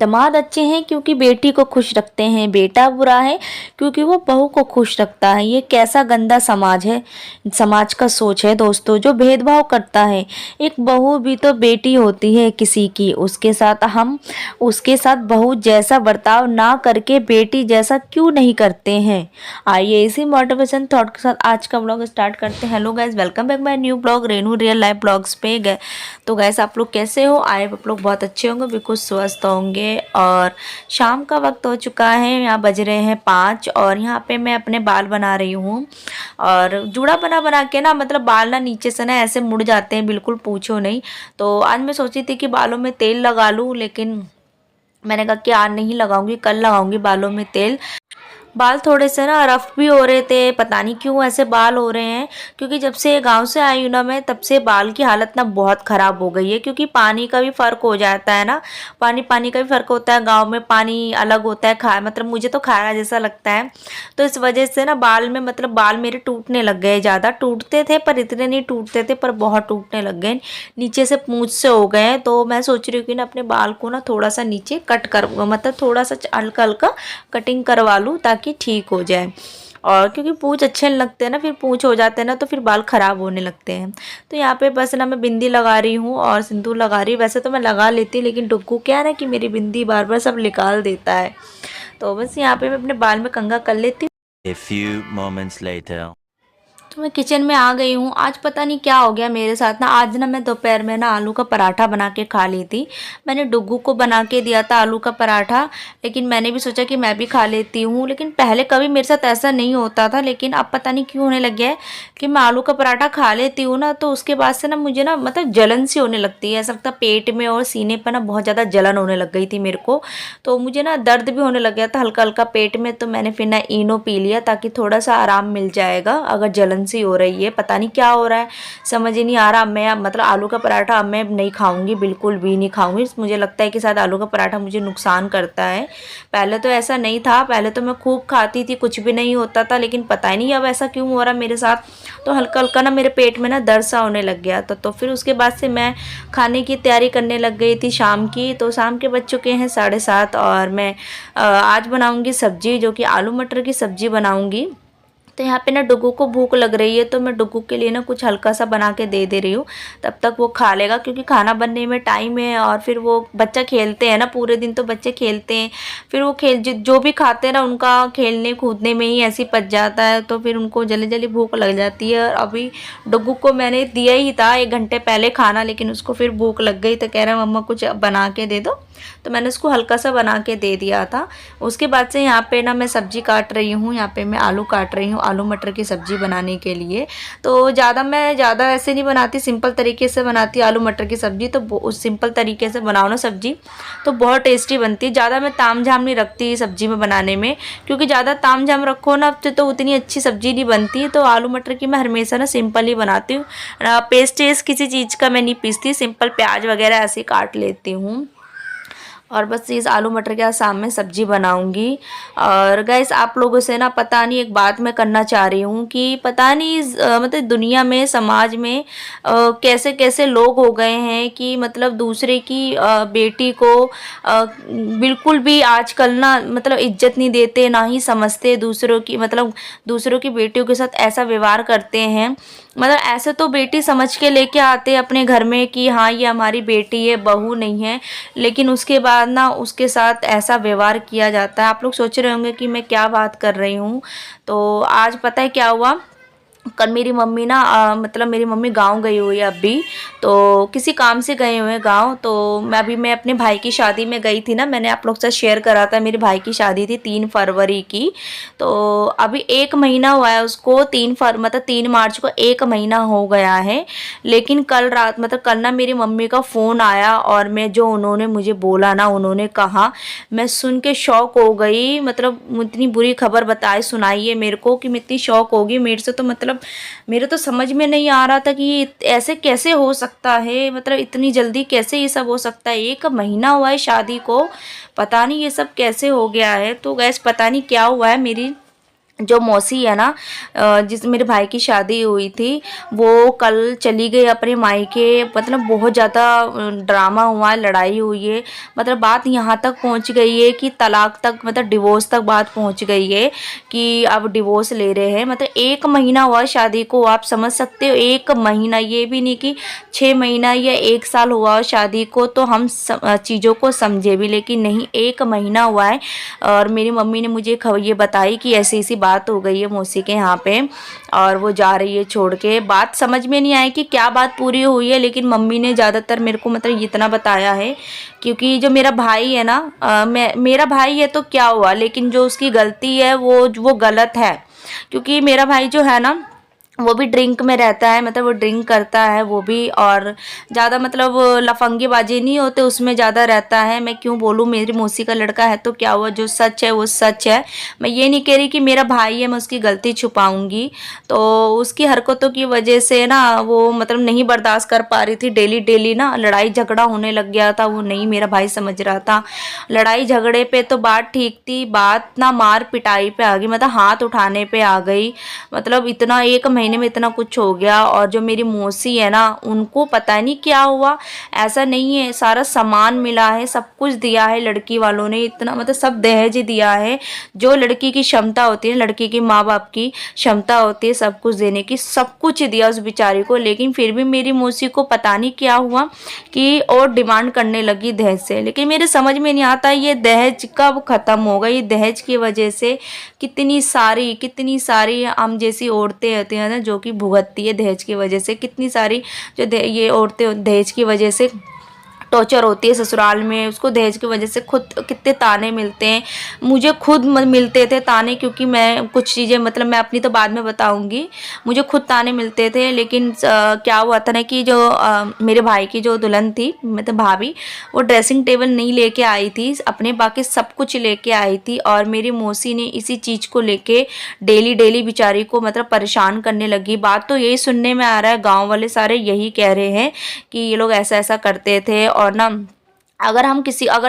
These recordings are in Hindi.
दामाद अच्छे हैं क्योंकि बेटी को खुश रखते हैं, बेटा बुरा है क्योंकि वो बहू को खुश रखता है। ये कैसा गंदा समाज है, समाज का सोच है दोस्तों, जो भेदभाव करता है। एक बहू भी तो बेटी होती है किसी की, उसके साथ बहू जैसा बर्ताव ना करके बेटी जैसा क्यों नहीं करते हैं। आइए इसी मोटिवेशन थॉट के साथ आज का ब्लॉग स्टार्ट करते हैं। Hello guys, welcome back my new blog Renu real life blogs पे गए। तो गाइस आप लोग कैसे हो? आए आप लोग बहुत अच्छे होंगे, बिल्कुल स्वस्थ होंगे। और शाम का वक्त हो चुका है, यहाँ बज रहे हैं 5 और यहाँ पे मैं अपने बाल बना रही हूँ। और जूड़ा बना बना के ना मतलब बाल ना नीचे से ना ऐसे मुड़ जाते हैं, बिल्कुल पूछो नहीं। तो आज मैं सोची थी कि बालों में तेल लगा लूँ, लेकिन मैंने कहा कि आज नहीं लगाऊंगी, कल लगाऊंगी बालों में तेल। बाल थोड़े से ना रफ भी हो रहे थे, पता नहीं क्यों ऐसे बाल हो रहे हैं। क्योंकि जब से गांव से आई हूँ ना मैं, तब से बाल की हालत ना बहुत ख़राब हो गई है। क्योंकि पानी का भी फ़र्क हो जाता है ना, पानी पानी का भी फ़र्क होता है। गांव में पानी अलग होता है, मतलब मुझे तो खारा जैसा लगता है। तो इस वजह से ना बाल में मतलब बाल मेरे टूटने लग गए। ज़्यादा टूटते थे पर इतने नहीं टूटते थे, पर बहुत टूटने लग गए, नीचे से पूंछ से हो गए हैं। तो मैं सोच रही हूँ कि ना अपने बाल को ना थोड़ा सा नीचे कट कर, मतलब थोड़ा सा हल्का हल्का कटिंग करवा लूँ ताकि ठीक हो जाए। और क्योंकि पूंछ अच्छे नहीं लगते हैं ना, फिर पूंछ हो जाते हैं ना तो फिर बाल ख़राब होने लगते हैं। तो यहाँ पे बस ना मैं बिंदी लगा रही हूँ और सिंदूर लगा रही हूँ। वैसे तो मैं लगा लेती, लेकिन डुग्गू क्या है ना कि मेरी बिंदी बार बार सब निकाल देता है। तो बस यहाँ पे मैं अपने बाल में कंघा कर लेती हूँ। A few moments later. तो मैं किचन में आ गई हूँ। आज पता नहीं क्या हो गया मेरे साथ ना, आज ना मैं दोपहर में ना आलू का पराठा बना के खा ली थी। मैंने डुग्गू को बना के दिया था आलू का पराठा, लेकिन मैंने भी सोचा कि मैं भी खा लेती हूँ। लेकिन पहले कभी मेरे साथ ऐसा नहीं होता था, लेकिन अब पता नहीं क्यों होने लग गया है कि मैं आलू का पराठा खा लेती हूँ ना तो उसके बाद से ना मुझे ना मतलब जलन सी होने लगती है। ऐसा लगता है पेट में और सीने पर ना बहुत ज़्यादा जलन होने लग गई थी मेरे को। तो मुझे ना दर्द भी होने लग गया था हल्का हल्का पेट में। तो मैंने फिर ना इनो पी लिया ताकि थोड़ा सा आराम मिल जाएगा, अगर जलन सी हो रही है। पता नहीं क्या हो रहा है, समझ ही नहीं आ रहा। मैं मतलब आलू का पराठा अब मैं नहीं खाऊंगी, बिल्कुल भी नहीं खाऊंगी। मुझे लगता है कि शायद आलू का पराठा मुझे नुकसान करता है। पहले तो ऐसा नहीं था, पहले तो मैं खूब खाती थी, कुछ भी नहीं होता था। लेकिन पता ही नहीं अब ऐसा क्यों हो रहा मेरे साथ। तो हल्का हल्का ना मेरे पेट में ना दर्द सा होने लग गया। तो फिर उसके बाद से मैं खाने की तैयारी करने लग गई थी शाम की। तो शाम के बज चुके हैं 7:30 और मैं आज बनाऊंगी सब्जी, जो कि आलू मटर की सब्जी बनाऊंगी। तो यहाँ पे ना डुग्गू को भूख लग रही है, तो मैं डुग्गू के लिए ना कुछ हल्का सा बना के दे रही हूँ। तब तक वो खा लेगा, क्योंकि खाना बनने में टाइम है। और फिर वो बच्चा खेलते हैं ना पूरे दिन, तो बच्चे खेलते हैं, फिर वो जो भी खाते हैं ना उनका खेलने कूदने में ही ऐसे पच जाता है। तो फिर उनको जल्दी जल्दी भूख लग जाती है। और अभी डुग्गू को मैंने दिया ही था 1 घंटे पहले खाना, लेकिन उसको फिर भूख लग गई तो कह रहा मम्मा कुछ बना के दे दो। तो मैंने उसको हल्का सा बना के दे दिया था। उसके बाद से यहाँ पे ना मैं सब्जी काट रही हूँ। यहाँ पे मैं आलू काट रही हूँ आलू मटर की सब्जी बनाने के लिए। तो मैं ज़्यादा ऐसे नहीं बनाती, सिंपल तरीके से बनाती आलू मटर की सब्जी। तो उस सिंपल तरीके से बनाओ ना सब्जी तो बहुत टेस्टी बनती है। ज़्यादा मैं ताम झाम नहीं रखती सब्जी में बनाने में, क्योंकि ज़्यादा ताम झाम रखो ना तो उतनी अच्छी सब्जी नहीं बनती। तो आलू मटर की मैं हमेशा ना सिंपल ही बनाती हूँ। पेस्ट किसी चीज़ का मैं नहीं पीसती, सिंपल प्याज वगैरह ऐसे ही काट लेती हूँ। और बस इस आलू मटर के साथ में सब्जी बनाऊंगी। और गैस आप लोगों से ना पता नहीं एक बात मैं करना चाह रही हूँ कि पता नहीं मतलब दुनिया में समाज में कैसे कैसे लोग हो गए हैं कि मतलब दूसरे की बेटी को बिल्कुल भी आजकल ना मतलब इज्जत नहीं देते, ना ही समझते। दूसरों की मतलब दूसरों की बेटियों के साथ ऐसा व्यवहार करते हैं। मतलब ऐसे तो बेटी समझ के लेके आते अपने घर में कि हाँ ये हमारी बेटी है, बहू नहीं है, लेकिन उसके बाद ना उसके साथ ऐसा व्यवहार किया जाता है। आप लोग सोच रहे होंगे कि मैं क्या बात कर रही हूँ। तो आज पता है क्या हुआ, कल मेरी मम्मी ना मतलब मेरी मम्मी गांव गई हुई है अभी, तो किसी काम से गए हुए हैं गांव। तो मैं अपने भाई की शादी में गई थी ना, मैंने आप लोग से शेयर करा था मेरी भाई की शादी थी 3 फरवरी की। तो अभी 1 महीना हुआ है उसको, मतलब 3 मार्च को 1 महीना हो गया है। लेकिन कल रात मतलब कल ना मेरी मम्मी का फ़ोन आया और मैं जो उन्होंने मुझे बोला ना, उन्होंने कहा, मैं सुन के शौक हो गई। मतलब इतनी बुरी खबर बताई सुनाई है मेरे को कि मैं इतनी शौक होगी। मेरे से तो मतलब मेरे तो समझ में नहीं आ रहा था कि ये ऐसे कैसे हो सकता है, मतलब इतनी जल्दी कैसे ये सब हो सकता है। 1 महीना हुआ है शादी को, पता नहीं ये सब कैसे हो गया है। तो गैस पता नहीं क्या हुआ है, मेरी जो मौसी है ना, जिस मेरे भाई की शादी हुई थी, वो कल चली गई अपने मायके। मतलब बहुत ज़्यादा ड्रामा हुआ है, लड़ाई हुई है। मतलब बात यहाँ तक पहुँच गई है कि तलाक तक, मतलब डिवोर्स तक बात पहुँच गई है कि अब डिवोर्स ले रहे हैं। मतलब 1 महीना हुआ शादी को, आप समझ सकते हो 1 महीना, ये भी नहीं कि 6 महीना या 1 साल हुआ हो शादी को तो हम चीज़ों को समझे भी, लेकिन नहीं, 1 महीना हुआ है। और मेरी मम्मी ने मुझे ये बताई कि ऐसी ऐसी बात हो गई है मौसी के यहाँ पे, और वो जा रही है छोड़ के। बात समझ में नहीं आई कि क्या बात पूरी हुई है, लेकिन मम्मी ने ज़्यादातर मेरे को मतलब इतना बताया है, क्योंकि जो मेरा भाई है ना, मेरा भाई है तो क्या हुआ, लेकिन जो उसकी गलती है वो गलत है। क्योंकि मेरा भाई जो है ना, वो भी ड्रिंक में रहता है, मतलब वो ड्रिंक करता है वो भी, और ज़्यादा मतलब लफंगेबाजी नहीं होते उसमें ज़्यादा रहता है। मैं क्यों बोलूँ, मेरी मौसी का लड़का है तो क्या हुआ, जो सच है वो सच है। मैं ये नहीं कह रही कि मेरा भाई है मैं उसकी गलती छुपाऊंगी। तो उसकी हरकतों की वजह से ना वो मतलब नहीं बर्दाश्त कर पा रही थी, डेली डेली ना लड़ाई झगड़ा होने लग गया था। वो नहीं मेरा भाई समझ रहा था। लड़ाई झगड़े पे तो बात ठीक थी, बात ना मार पिटाई पे आ गई, मतलब हाथ उठाने पे आ गई। मतलब इतना 1 महीने में इतना कुछ हो गया। और जो मेरी मौसी है ना, उनको पता नहीं क्या हुआ। ऐसा नहीं है, सारा सामान मिला है, सब कुछ दिया है लड़की वालों ने, इतना मतलब सब दहेज ही दिया है। जो लड़की की क्षमता होती है, लड़की के माँ बाप की क्षमता होती है सब कुछ देने की, सब कुछ दिया उस बेचारी को। लेकिन फिर भी मेरी मौसी को पता नहीं क्या हुआ कि और डिमांड करने लगी दहेज से। लेकिन मेरे समझ में नहीं आता ये दहेज कब ख़त्म होगा। ये दहेज की वजह से कितनी सारी हम जैसी औरतें होती हैं ना, जो कि भुगतती है दहेज की वजह से। कितनी सारी जो ये औरतें दहेज की वजह से टॉर्चर होती है ससुराल में, उसको दहेज की वजह से खुद कितने ताने मिलते हैं। मुझे खुद मिलते थे ताने, क्योंकि मैं कुछ चीज़ें मतलब मैं अपनी तो बाद में बताऊंगी। मुझे खुद ताने मिलते थे। लेकिन क्या हुआ था ना कि जो मेरे भाई की जो दुल्हन थी, मतलब भाभी, वो ड्रेसिंग टेबल नहीं लेके आई थी अपने, बाकी सब कुछ लेके आई थी। और मेरी मौसी ने इसी चीज़ को लेके डेली डेली बेचारी को मतलब परेशान करने लगी। बात तो यही सुनने में आ रहा है, गाँव वाले सारे यही कह रहे हैं कि ये लोग ऐसा ऐसा करते थे। और ना अगर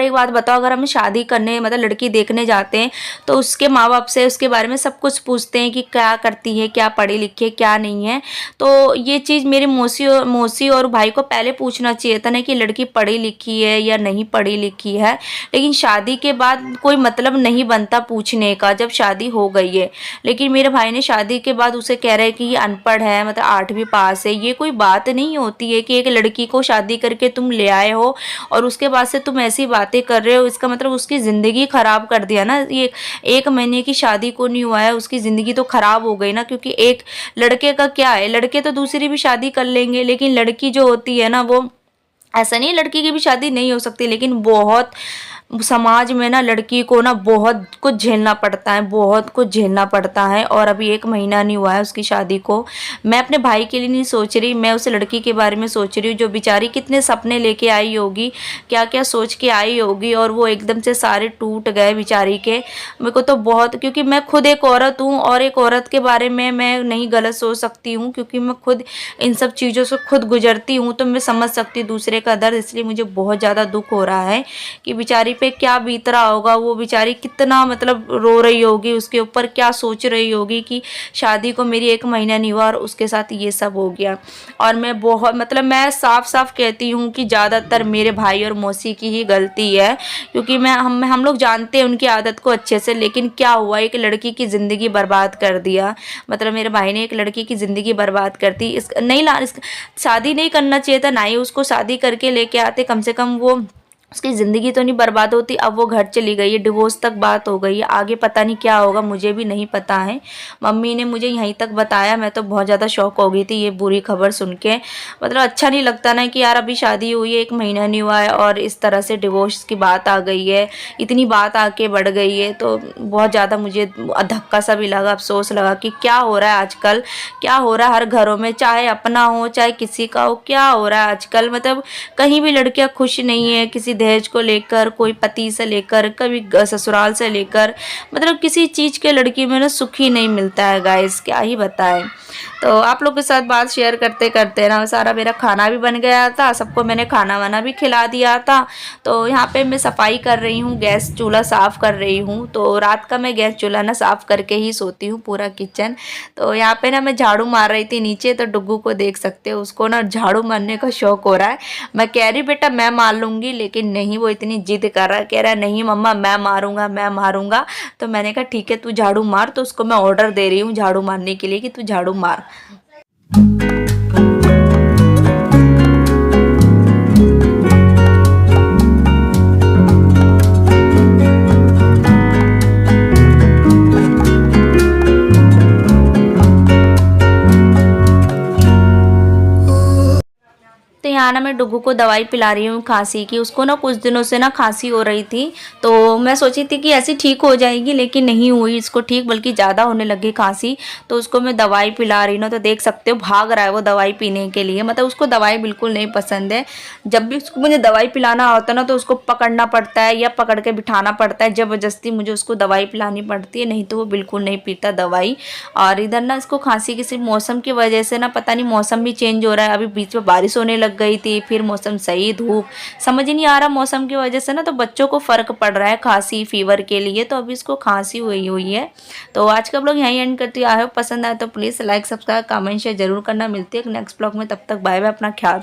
एक बात बताओ, अगर हम शादी करने मतलब लड़की देखने जाते हैं तो उसके माँ बाप से उसके बारे में सब कुछ पूछते हैं कि क्या करती है, क्या पढ़ी लिखी है, क्या नहीं है। तो ये चीज़ मेरी मौसी और भाई को पहले पूछना चाहिए था ना कि लड़की पढ़ी लिखी है या नहीं पढ़ी लिखी है। लेकिन शादी के बाद कोई मतलब नहीं बनता पूछने का, जब शादी हो गई है। लेकिन मेरे भाई ने शादी के बाद उसे कह रहे हैं कि ये अनपढ़ है, मतलब 8वीं पास है। ये कोई बात नहीं होती है कि एक लड़की को शादी करके तुम ले आए हो और उसके बाद से तुम ऐसी बातें कर रहे हो, इसका मतलब उसकी ज़िंदगी ख़राब कर दिया ना। ये 1 महीने की शादी को नहीं हुआ है, उसकी ज़िंदगी तो ख़राब हो गई ना। क्योंकि एक लड़के का क्या है, लड़के तो दूसरी भी शादी कर लेंगे, लेकिन लड़की जो होती है ना, वो ऐसा नहीं है लड़की की भी शादी नहीं हो सकती। लेकिन बहुत समाज में ना लड़की को ना बहुत कुछ झेलना पड़ता है, बहुत कुछ झेलना पड़ता है। और अभी 1 महीना नहीं हुआ है उसकी शादी को। मैं अपने भाई के लिए नहीं सोच रही, मैं उस लड़की के बारे में सोच रही हूँ जो बेचारी कितने सपने लेके आई होगी, क्या क्या सोच के आई होगी, और वो एकदम से सारे टूट गए बेचारी के। मेरे को तो बहुत, क्योंकि मैं खुद एक औरत हूँ और एक औरत के बारे में मैं नहीं गलत सोच सकती हूँ, क्योंकि मैं खुद इन सब चीज़ों से खुद गुजरती हूँ, तो मैं समझ सकती हूँ दूसरे का दर्द। इसलिए मुझे बहुत ज़्यादा दुख हो रहा है कि बेचारी पे क्या बीत रहा होगा, वो बेचारी कितना मतलब रो रही होगी, उसके ऊपर क्या सोच रही होगी कि शादी को मेरी 1 महीना नहीं हुआ और उसके साथ ये सब हो गया। और मैं बहुत मतलब मैं साफ साफ कहती हूँ कि ज़्यादातर मेरे भाई और मौसी की ही गलती है, क्योंकि हम लोग जानते हैं उनकी आदत को अच्छे से। लेकिन क्या हुआ, एक लड़की की ज़िंदगी बर्बाद कर दिया। मतलब मेरे भाई ने एक लड़की की ज़िंदगी बर्बाद कर दी। शादी नहीं करना चाहिए था, ना ही उसको शादी करके लेके आते, कम से कम वो उसकी ज़िंदगी तो नहीं बर्बाद होती। अब वो घर चली गई है, डिवोर्स तक बात हो गई है, आगे पता नहीं क्या होगा, मुझे भी नहीं पता है। मम्मी ने मुझे यहीं तक बताया, मैं तो बहुत ज़्यादा शौक हो गई थी ये बुरी खबर सुन के। मतलब अच्छा नहीं लगता ना कि यार अभी शादी हुई है, 1 महीना नहीं हुआ है और इस तरह से डिवोर्स की बात आ गई है, इतनी बात आके बढ़ गई है। तो बहुत ज़्यादा मुझे धक्का सा भी लगा, अफसोस लगा कि क्या हो रहा है आजकल, क्या हो रहा है हर घरों में, चाहे अपना हो चाहे किसी का हो, क्या हो रहा है आजकल। मतलब कहीं भी लड़कियां खुश नहीं है, किसी दहेज को लेकर, कोई पति से लेकर, कभी ससुराल से लेकर, मतलब किसी चीज़ के लड़की में ना सुख ही नहीं मिलता है गाइस, क्या ही बताएं। तो आप लोग के साथ बात शेयर करते करते ना सारा मेरा खाना भी बन गया था, सबको मैंने खाना वाना भी खिला दिया था। तो यहाँ पे मैं सफाई कर रही हूँ, गैस चूल्हा साफ़ कर रही हूँ। तो रात का मैं गैस चूल्हा ना साफ़ करके ही सोती हूँ, पूरा किचन। तो यहाँ पे ना मैं झाड़ू मार रही थी नीचे, तो डुग्गू को देख सकते हो, उसको ना झाड़ू मारने का शौक हो रहा है। मैं कह रही बेटा मैं मार लूँगी, लेकिन नहीं, वो इतनी जिद कर रहा है, कह रहा है नहीं मम्मा मैं मारूंगा मैं मारूंगा। तो मैंने कहा ठीक है तू झाड़ू मार। तो उसको मैं ऑर्डर दे रही हूँ झाड़ू मारने के लिए कि तू झाड़ू मार। तो यहाँ ना मैं डुग्गू को दवाई पिला रही हूँ खांसी की। उसको ना कुछ दिनों से ना खांसी हो रही थी, तो मैं सोची थी कि ऐसी ठीक हो जाएगी, लेकिन नहीं हुई इसको ठीक, बल्कि ज़्यादा होने लगी खांसी। तो उसको मैं दवाई पिला रही हूँ, तो देख सकते हो भाग रहा है वो दवाई पीने के लिए। मतलब उसको दवाई बिल्कुल नहीं पसंद है। जब भी उसको मुझे दवाई पिलाना होता है ना, तो उसको पकड़ना पड़ता है या पकड़ के बिठाना पड़ता है, ज़बरदस्ती मुझे उसको दवाई पिलानी पड़ती है, नहीं तो वो बिल्कुल नहीं पीता दवाई। और इधर ना इसको खांसी की सिर्फ मौसम की वजह से ना, पता नहीं मौसम भी चेंज हो रहा है, अभी बीच में बारिश होने लग गई थी, फिर मौसम सही धूप, समझ ही नहीं आ रहा मौसम की वजह से ना। तो बच्चों को फ़र्क पड़ रहा है खांसी फीवर के लिए, तो अभी इसको खांसी हुई है। तो आज का ब्लॉग यहीं एंड करती हूँ। आई होप पसंद आए तो please like subscribe comment share जरूर करना। मिलती है नेक्स्ट ब्लॉग में, तब तक बाय बाय, अपना ख्याल।